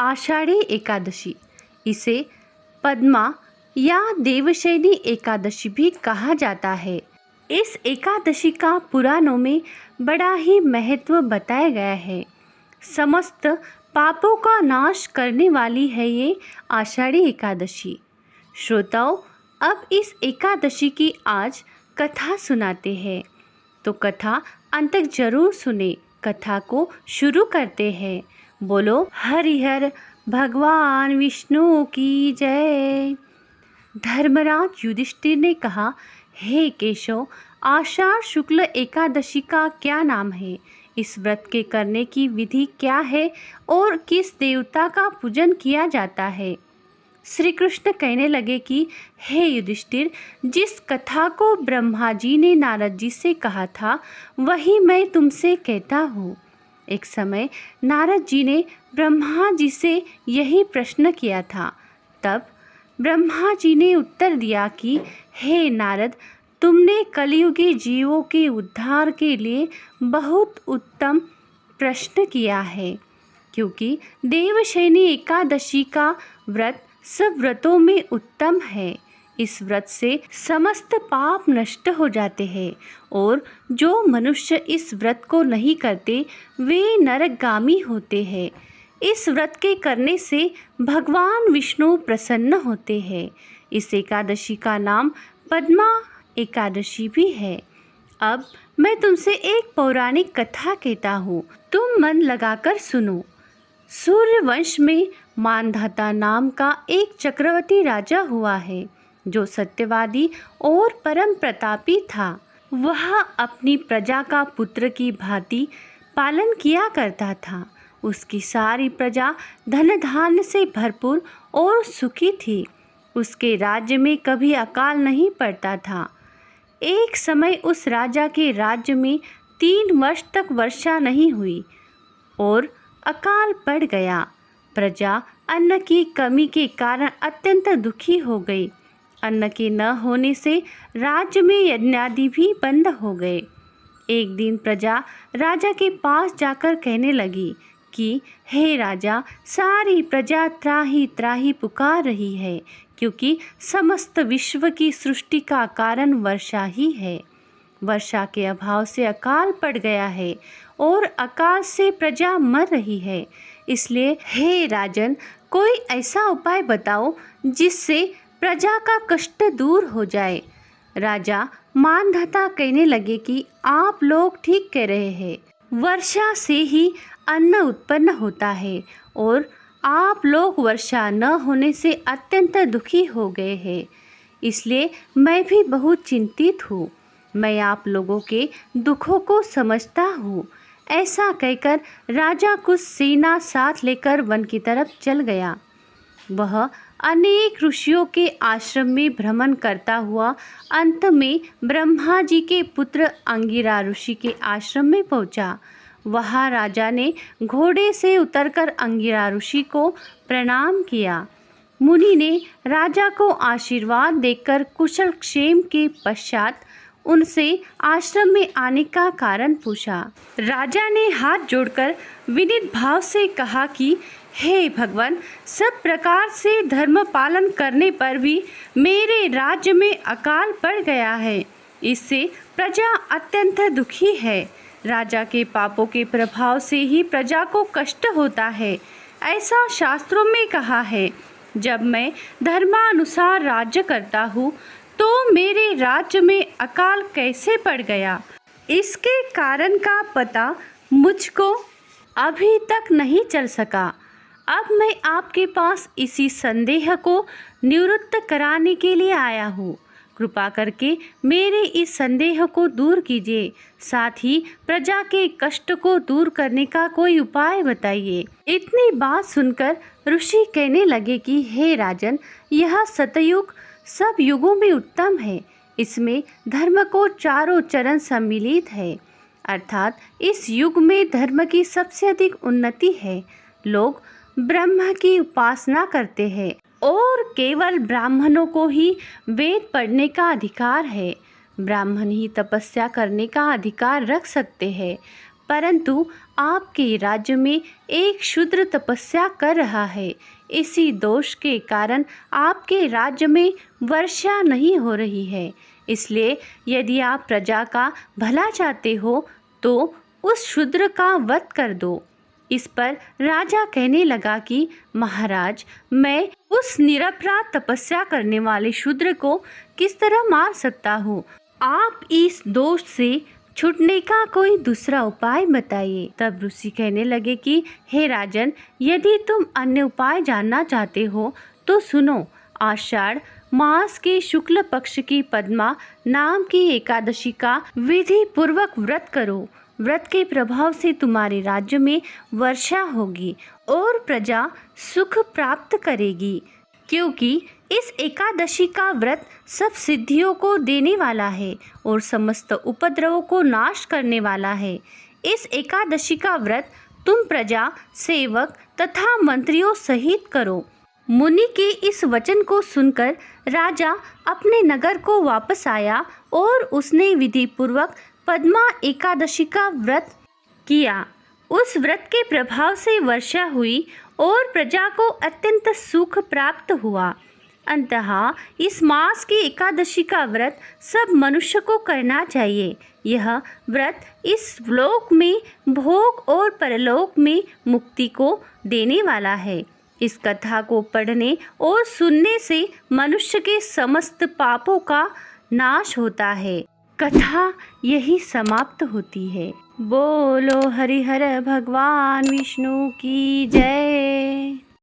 आषाढ़ी एकादशी, इसे पद्मा या देवशयनी एकादशी भी कहा जाता है। इस एकादशी का पुराणों में बड़ा ही महत्व बताया गया है। समस्त पापों का नाश करने वाली है ये आषाढ़ी एकादशी। श्रोताओं, अब इस एकादशी की आज कथा सुनाते हैं, तो कथा अंत तक जरूर सुने। कथा को शुरू करते हैं। बोलो हरिहर भगवान विष्णु की जय। धर्मराज युधिष्ठिर ने कहा, हे केशव, आषाढ़ शुक्ल एकादशी का क्या नाम है? इस व्रत के करने की विधि क्या है और किस देवता का पूजन किया जाता है? श्री कृष्ण कहने लगे कि हे युधिष्ठिर, जिस कथा को ब्रह्मा जी ने नारद जी से कहा था वही मैं तुमसे कहता हूँ। एक समय नारद जी ने ब्रह्मा जी से यही प्रश्न किया था। तब ब्रह्मा जी ने उत्तर दिया कि हे नारद, तुमने कलियुगी जीवों के उद्धार के लिए बहुत उत्तम प्रश्न किया है, क्योंकि देवशयनी एकादशी का व्रत सब व्रतों में उत्तम है। इस व्रत से समस्त पाप नष्ट हो जाते हैं और जो मनुष्य इस व्रत को नहीं करते वे नरकगामी होते हैं। इस व्रत के करने से भगवान विष्णु प्रसन्न होते हैं। इस एकादशी का नाम पद्मा एकादशी भी है। अब मैं तुमसे एक पौराणिक कथा कहता हूँ, तुम मन लगाकर सुनो। सूर्यवंश में मानधाता नाम का एक चक्रवर्ती राजा हुआ है, जो सत्यवादी और परम प्रतापी था। वह अपनी प्रजा का पुत्र की भांति पालन किया करता था। उसकी सारी प्रजा धन धान्य से भरपूर और सुखी थी। उसके राज्य में कभी अकाल नहीं पड़ता था। एक समय उस राजा के राज्य में 3 वर्ष तक वर्षा नहीं हुई और अकाल पड़ गया। प्रजा अन्न की कमी के कारण अत्यंत दुखी हो गई। अन्न के न होने से राज्य में यज्ञादि भी बंद हो गए। एक दिन प्रजा राजा के पास जाकर कहने लगी कि हे राजा, सारी प्रजा त्राही त्राही पुकार रही है, क्योंकि समस्त विश्व की सृष्टि का कारण वर्षा ही है। वर्षा के अभाव से अकाल पड़ गया है और अकाल से प्रजा मर रही है। इसलिए हे राजन, कोई ऐसा उपाय बताओ जिससे प्रजा का कष्ट दूर हो जाए। राजा मानधाता कहने लगे कि आप लोग ठीक कह रहे हैं। वर्षा से ही अन्न उत्पन्न होता है और आप लोग वर्षा न होने से अत्यंत दुखी हो गए हैं। इसलिए मैं भी बहुत चिंतित हूँ। मैं आप लोगों के दुखों को समझता हूँ। ऐसा कहकर राजा कुछ सेना साथ लेकर वन की तरफ चल गया। वह अनेक ऋषियों के आश्रम में भ्रमण करता हुआ अंत में ब्रह्मा जी के पुत्र अंगिरा ऋषि के आश्रम में पहुंचा। वहाँ राजा ने घोड़े से उतरकर अंगिरा ऋषि को प्रणाम किया। मुनि ने राजा को आशीर्वाद देकर कुशल क्षेम के पश्चात उनसे आश्रम में आने का कारण पूछा। राजा ने हाथ जोड़कर विनीत भाव से कहा कि हे भगवान, सब प्रकार से धर्म पालन करने पर भी मेरे राज्य में अकाल पड़ गया है। इससे प्रजा अत्यंत दुखी है। राजा के पापों के प्रभाव से ही प्रजा को कष्ट होता है। ऐसा शास्त्रों में कहा है। जब मैं धर्मानुसार राज्य करता हूँ तो मेरे राज्य में अकाल कैसे पड़ गया, इसके कारण का पता मुझको अभी तक नहीं चल सका। अब मैं आपके पास इसी संदेह को निवृत्त कराने के लिए आया हूँ। कृपा करके मेरे इस संदेह को दूर कीजिए, साथ ही प्रजा के कष्ट को दूर करने का कोई उपाय बताइए। इतनी बात सुनकर ऋषि कहने लगे कि हे राजन, यह सतयुग सब युगों में उत्तम है। इसमें धर्म को चारों चरण सम्मिलित है, अर्थात इस युग में धर्म की सबसे अधिक उन्नति है। लोग ब्रह्म की उपासना करते हैं और केवल ब्राह्मणों को ही वेद पढ़ने का अधिकार है। ब्राह्मण ही तपस्या करने का अधिकार रख सकते हैं, परंतु आपके राज्य में एक शूद्र तपस्या कर रहा है। इसी दोष के कारण आपके राज्य में वर्षा नहीं हो रही है। इसलिए यदि आप प्रजा का भला चाहते हो तो उस शूद्र का वध कर दो। इस पर राजा कहने लगा कि महाराज, मैं उस निरपराध तपस्या करने वाले शूद्र को किस तरह मार सकता हूँ? आप इस दोष से छूटने का कोई दूसरा उपाय बताइए। तब ऋषि कहने लगे कि हे राजन, यदि तुम अन्य उपाय जानना चाहते हो तो सुनो। आषाढ़ मास के शुक्ल पक्ष की पद्मा नाम की एकादशी का विधि पूर्वक व्रत करो। व्रत के प्रभाव से तुम्हारे राज्य में वर्षा होगी और प्रजा सुख प्राप्त करेगी, क्योंकि इस एकादशी का व्रत सब सिद्धियों को देने वाला है और समस्त उपद्रवों को नाश करने वाला है। इस एकादशी का व्रत तुम प्रजा, सेवक तथा मंत्रियों सहित करो। मुनि के इस वचन को सुनकर राजा अपने नगर को वापस आया और उसने विधि पूर्वक पद्मा एकादशी का व्रत किया। उस व्रत के प्रभाव से वर्षा हुई और प्रजा को अत्यंत सुख प्राप्त हुआ। अंततः इस मास की एकादशी का व्रत सब मनुष्य को करना चाहिए। यह व्रत इस लोक में भोग और परलोक में मुक्ति को देने वाला है। इस कथा को पढ़ने और सुनने से मनुष्य के समस्त पापों का नाश होता है। कथा यही समाप्त होती है। बोलो हरिहर भगवान विष्णु की जय।